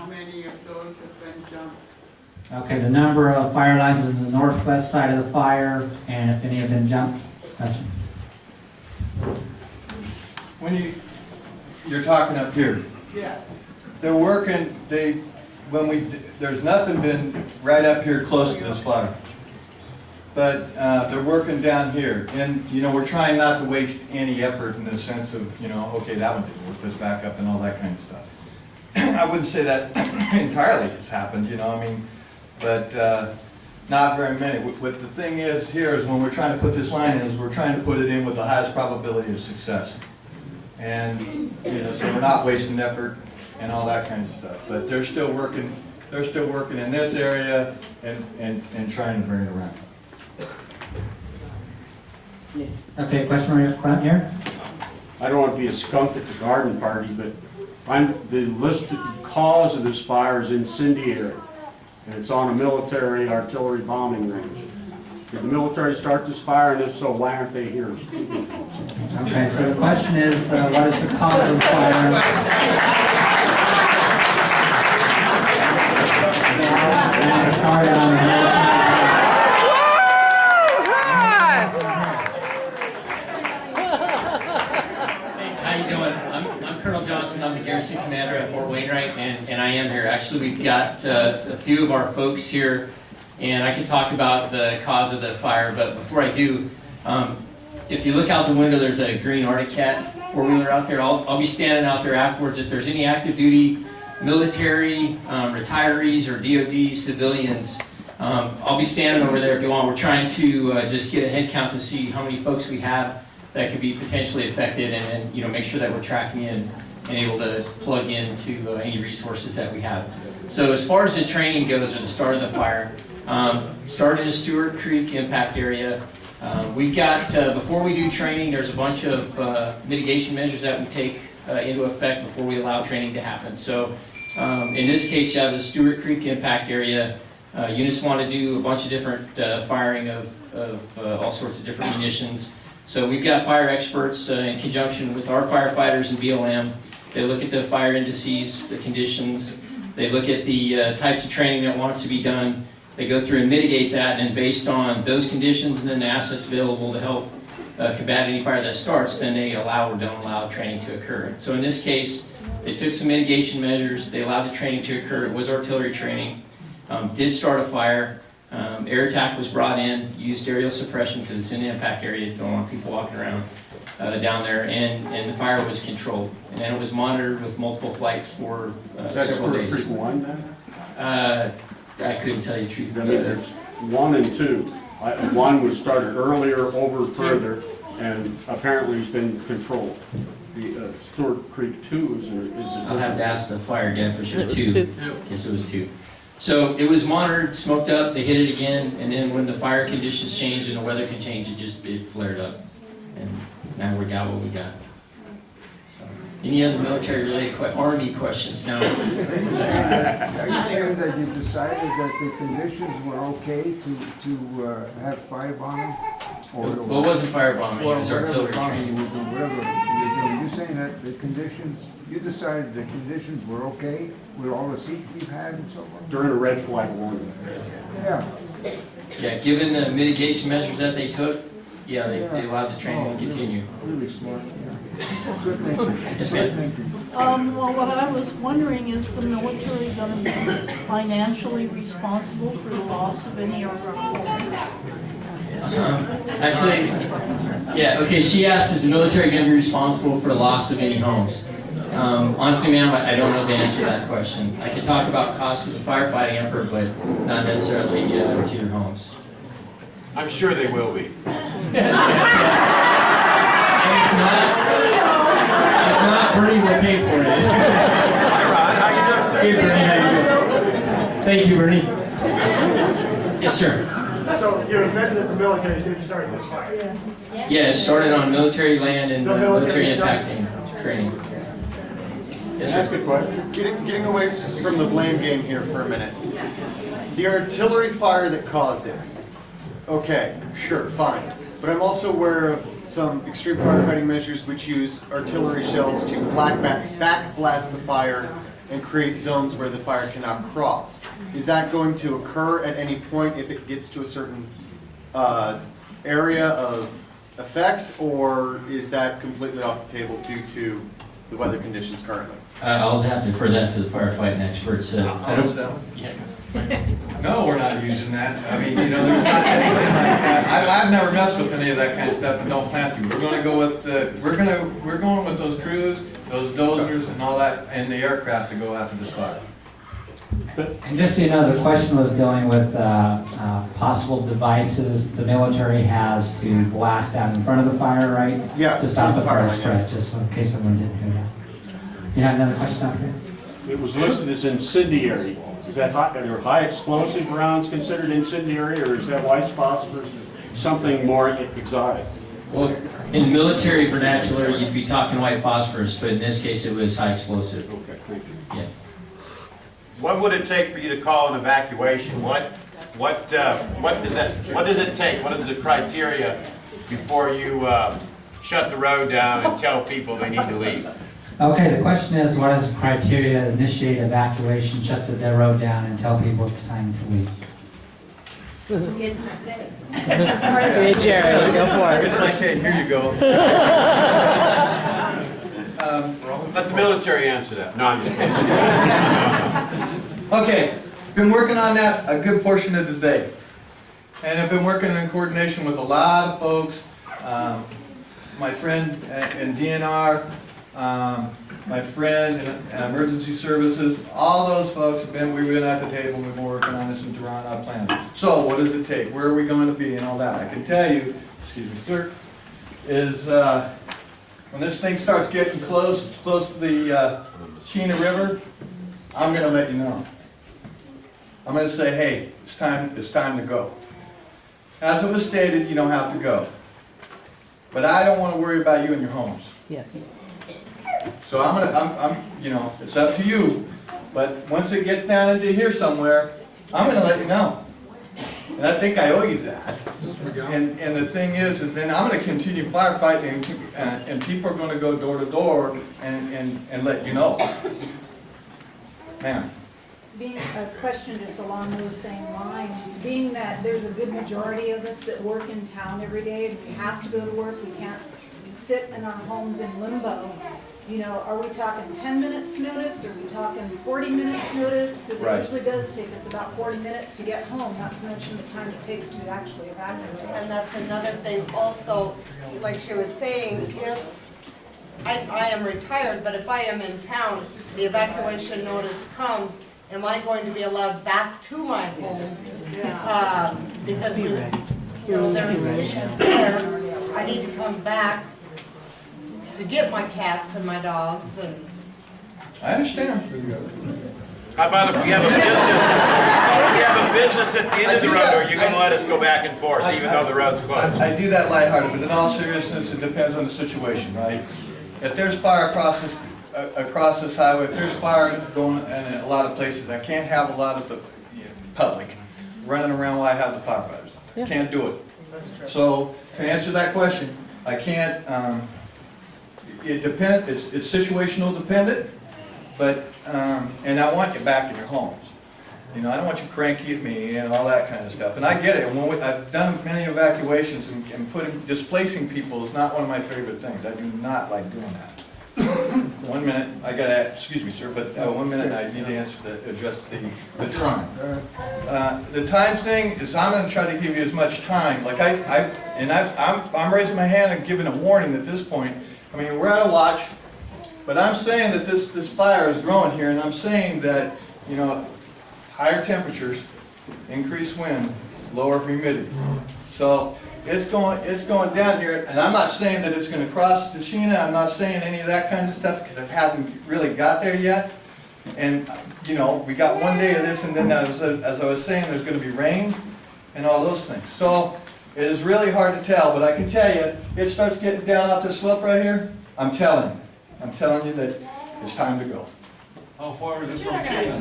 many of those have been jumped? Okay, the number of fire lines in the northwest side of the fire, and if any have been jumped. Question. When you're talking up here, Yes. they're working, there's nothing been right up here close to this fire. But they're working down here, and we're trying not to waste any effort in the sense of, okay, that one didn't work, let's back up and all that kind of stuff. I wouldn't say that entirely has happened, but not very many. What the thing is here is when we're trying to put this line in, is we're trying to put it in with the highest probability of success. And, so we're not wasting effort and all that kind of stuff. But they're still working in this area and trying to bring it around. Okay, question right up front here. I don't want to be a skunk at the garden party, but the listed cause of this fire is incendiary, and it's on a military artillery bombing range. Did the military start this fire, and if so, why aren't they here? Okay, so the question is, what is the cause of the fire? Sorry, How you doing? I'm Colonel Johnson. I'm the garrison commander at Fort Wainwright, and I am here. Actually, we've got a few of our folks here, and I can talk about the cause of the fire. But before I do, if you look out the window, there's a green Arctic Cat four-wheeler out there. I'll be standing out there afterwards. If there's any active duty military, retirees, or DoD civilians, I'll be standing over there if you want. We're trying to just get a head count to see how many folks we have that could be potentially affected, and then make sure that we're tracking in and able to plug into any resources that we have. So as far as the training goes, or the start of the fire, started in Stuart Creek impact area. We've got, before we do training, there's a bunch of mitigation measures that we take into effect before we allow training to happen. So in this case, you have the Stuart Creek impact area. Units want to do a bunch of different firing of all sorts of different munitions. So we've got fire experts in conjunction with our firefighters and BLM. They look at the fire indices, the conditions. They look at the types of training that wants to be done. They go through and mitigate that, and based on those conditions and then the assets available to help combat any fire that starts, then they allow or don't allow training to occur. So in this case, they took some mitigation measures. They allowed the training to occur. It was artillery training. Did start a fire. Air attack was brought in, used aerial suppression because it's in the impact area. Don't want people walking around down there, and the fire was controlled. And then it was monitored with multiple flights for several days. Is that Stuart Creek 1 then? I couldn't tell you the truth. I mean, there's 1 and 2. 1 was started earlier, over further, and apparently has been controlled. The Stuart Creek 2 is I'll have to ask the fire guy for sure. It was two. two. Yes, it was 2. So it was monitored, smoked up, they hit it again, and then when the fire conditions changed and the weather could change, it flared up. And now we got what we got. So, any other military-related Army questions now? Are you saying that you decided that the conditions were okay to have firebombing? Well, it wasn't firebombing, it was artillery training. Whatever you're doing, you're saying that the conditions, you decided the conditions were okay with all the seats you've had and so on? during a red flag warning. Yeah. Yeah, given the mitigation measures that they took, yeah, they allowed the training to continue. Really smart, yeah. Good thinking. Yes, Good ma'am. thinking. Well, what I was wondering, is the military going to be financially responsible for the loss of any of our soldiers? Actually, yeah, okay, she asked, is the military going to be responsible for the loss of any homes? Honestly, ma'am, I don't know the answer to that question. I could talk about costs of the firefighting effort, but not necessarily to your homes. I'm sure they will be. If not, Bernie will pay for it. Hi, Ron. How you doing, sir? Hey, Bernie, how you doing? Thank you, Bernie. Yes, sir. So you admit that the military did start this fire? Yeah, it started on military land and The military military impacting training. Yes, That's a sir. good question. Getting away from the blame game here for a minute. The artillery fire that caused it. Okay, sure, fine. But I'm also aware of some extreme firefighting measures which use artillery shells to back blast the fire and create zones where the fire cannot cross. Is that going to occur at any point if it gets to a certain area of effect, or is that completely off the table due to the weather conditions currently? I'll have to refer that to the firefighting experts. How is that? Yeah. No, we're not using that. I mean, you know, there's not anything like that. I've never messed with any of that kind of stuff and don't plan to. We're gonna go with we're going with those crews, those dozers and all that, and the aircraft to go after this fire. And just so you know, the question was going with possible devices the military has to blast out in front of the fire, right? Yeah, To stop the fire line, spread, just in case someone didn't hear that. You have another question out there? It was listed as incendiary. Is that are high explosive rounds considered incendiary, or is that white phosphorus something more exotic? Well, in military vernacular, you'd be talking white phosphorus, but in this case, it was high explosive. Okay, thank you. Yeah. What would it take for you to call an evacuation? What does it take? What is the criteria before you shut the road down and tell people they need to leave? Okay, the question is, what is the criteria to initiate evacuation, shut the road down, and tell people it's time to leave? It's the city. Hey, Jared, go for it. It's like, hey, here you go. Let the military answer that. No, I'm just kidding. Okay, been working on that a good portion of the day. And I've been working in coordination with a lot of folks. My friend in DNR, my friend in emergency services, all those folks have been, we've been at the table, we've been working on this and drawing out plans. So what does it take? Where are we going to be and all that? I can tell you, excuse me, sir, is when this thing starts getting close to the Chena River, I'm going to let you know. I'm going to say, hey, it's time to go. As it was stated, you don't have to go. But I don't want to worry about you and your homes. Yes. So you know, it's up to you. But once it gets down into here somewhere, I'm going to let you know. And I think I owe you that. And the thing is then I'm going to continue firefighting, and people are going to go door to door and let you know. Ma'am. Being a question just along those same lines, being that there's a good majority of us that work in town every day, and we have to go to work, we can't sit in our homes in limbo. You know, are we talking 10 minutes notice, or are we talking 40 minutes notice? Because Right. it usually does take us about 40 minutes to get home, not to mention the time it takes to actually evacuate. And that's another thing also, like she was saying, if, I am retired, but if I am in town, the evacuation notice comes, am I going to be allowed back to my home? Because we, there's issues there. I need to come back to get my cats and my dogs and. I understand. How about if we have a business at the end of the road, are you going to let us go back and forth even though the road's closed? I do that lighthearted, but in all seriousness, it depends on the situation, right? If there's fire across this highway, if there's fire going in a lot of places, I can't have a lot of the public running around while I have the firefighters. Can't do it. So to answer that question, I can't. It depends. It's situational dependent, but and I want you back in your homes. You know, I don't want you cranky at me and all that kind of stuff. And I get it. And I've done many evacuations, and displacing people is not one of my favorite things. I do not like doing that. 1 minute, I got to, excuse me, sir, but 1 minute, I need to address the time. The time thing is, I'm going to try to give you as much time. Like I'm raising my hand and giving a warning at this point. I mean, we're at a watch, but I'm saying that this fire is growing here, and I'm saying that, you know, higher temperatures, increased wind, lower humidity. So it's going down here, and I'm not saying that it's going to cross the Chena. I'm not saying any of that kind of stuff because it hasn't really got there yet. And you know, we got 1 day of this, and then as I was saying, there's going to be rain and all those things. So it is really hard to tell, but I can tell you, it starts getting down off this slope right here. I'm telling you that it's time to go. How far is it from Chena?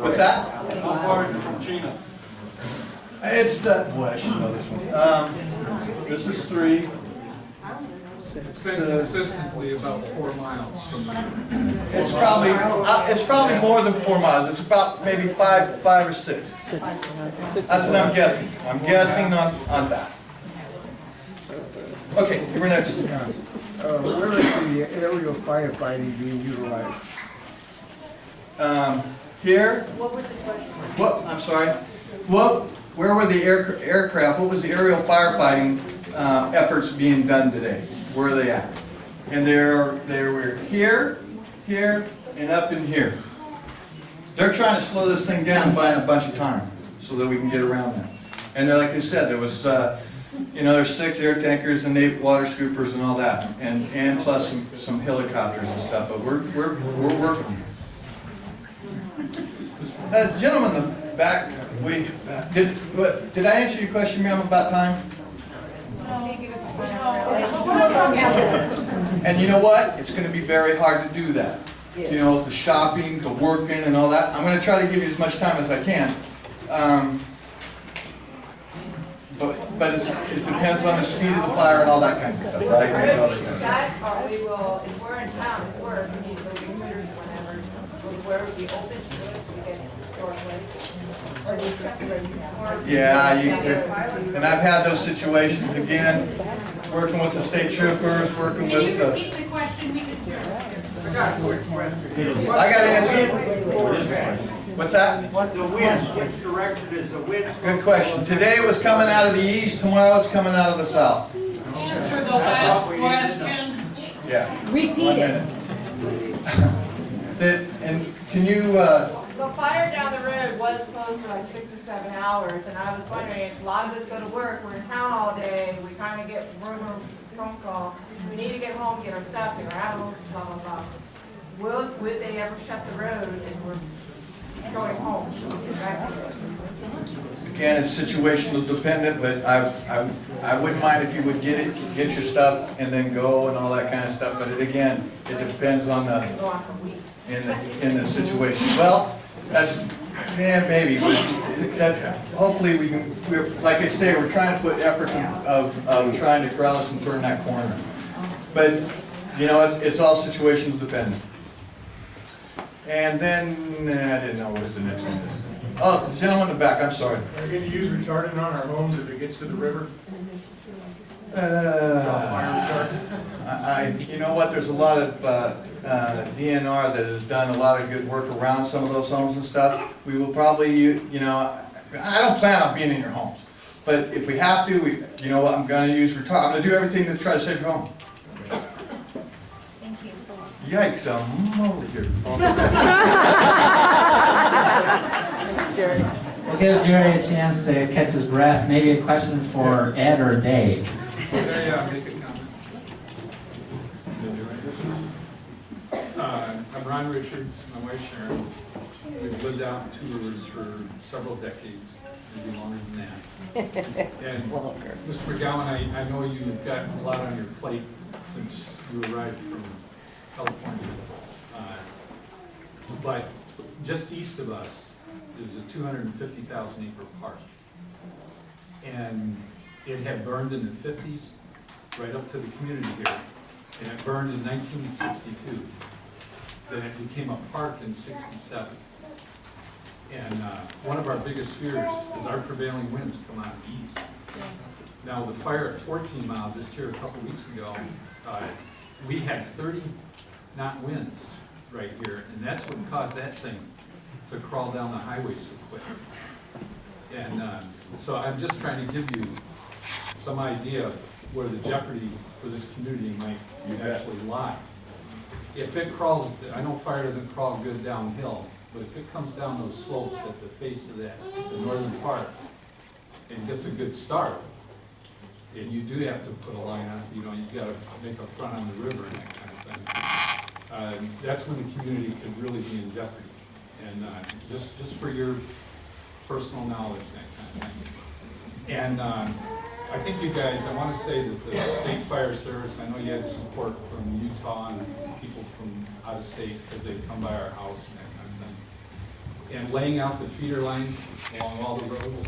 What's that? How far is it from Chena? It's boy, I should know this one. This is 3, It's been consistently about 4 miles from the... It's probably more than 4 miles. It's about maybe five or six. That's what I'm guessing. I'm guessing on that. Okay, you were next. Where is the aerial firefighting being utilized? Here. What was the question? What? I'm sorry. What? Where were the aircraft? What was the aerial firefighting efforts being done today? Where are they at? And they were here, here, and up in here. They're trying to slow this thing down, buying a bunch of time so that we can get around that. And like I said, there was, there's 6 air tankers and 8 water scoopers and all that, and plus some helicopters and stuff. But we're working. Gentleman in the back, did I answer your question, ma'am, about time? And you know what? It's going to be very hard to do that. You know, the shopping, the working, and all that. I'm going to try to give you as much time as I can. But it depends on the speed of the fire and all that kind of stuff, right? We will, if we're in town at work, we need to go get computers whenever, where would be open to get doorway. Or we check the Yeah, and I've had those situations again, working with the state troopers, working with the... repeat the question? We can hear. I got to answer. What's that? What's the wind? Which direction is the wind? Good question. Today it was coming out of the east, tomorrow it's coming out of the south. Answer the last question. Yeah. Repeat it. And can you, The fire down the road was closed for like 6 or 7 hours, and I was wondering, a lot of us go to work, we're in town all day, we kind of get rumor, phone call, we need to get home, get our stuff, get our animals, blah, blah, blah. Would they ever shut the road and we're going home? again, it's situational dependent, but I wouldn't mind if you would get your stuff and then go and all that kind of stuff, but again, it depends on in the situation. Well, that's, yeah, maybe, but that, hopefully we can, like I say, we're trying to put effort of trying to cross and turn that corner. But, you know, it's all situational dependent. And then, I didn't know what was the next one. Oh, the gentleman in the back, I'm sorry. Are we going to use retardant on our homes if it gets to the river? You know what, there's a lot of DNR that has done a lot of good work around some of those homes and stuff. We will probably, you know, I don't plan on being in your homes, but if we have to, you know what, I'm going to use retardant. I'm going to do everything to try to save your home. Thank you. Yikes, I'm over here. We'll give Jerry a chance to catch his breath. Maybe a question for Ed or Dave. Yeah, make a comment. I'm Ron Richards, my wife Sharon. We've lived out in tours for several decades, maybe longer than that. And Mr. McGowan, I know you've got a lot on your plate since you arrived from California. But just east of us is a 250,000 acre park. And it had burned in the 50s, right up to the community here. And it burned in 1962. Then it became a park in 67. And one of our biggest fears is our prevailing winds come out of the east. Now the fire at 14 Mile just here a couple weeks ago, we had 30 knot winds right here, and that's what caused that thing to crawl down the highway so quick. And so I'm just trying to give you some idea of where the jeopardy for this community might actually lie. If it crawls, I know fire doesn't crawl good downhill, but if it comes down those slopes at the face of that, the northern part, and gets a good start, and you do have to put a line on, you know, you've got to make a front on the river and that kind of thing. That's when the community could really be in jeopardy. And just for your personal knowledge, that kind of thing. And I think you guys, I want to say that the State Fire Service, I know you had support from Utah and people from out of state because they'd come by our house and that kind of thing. And laying out the feeder lines along all the roads,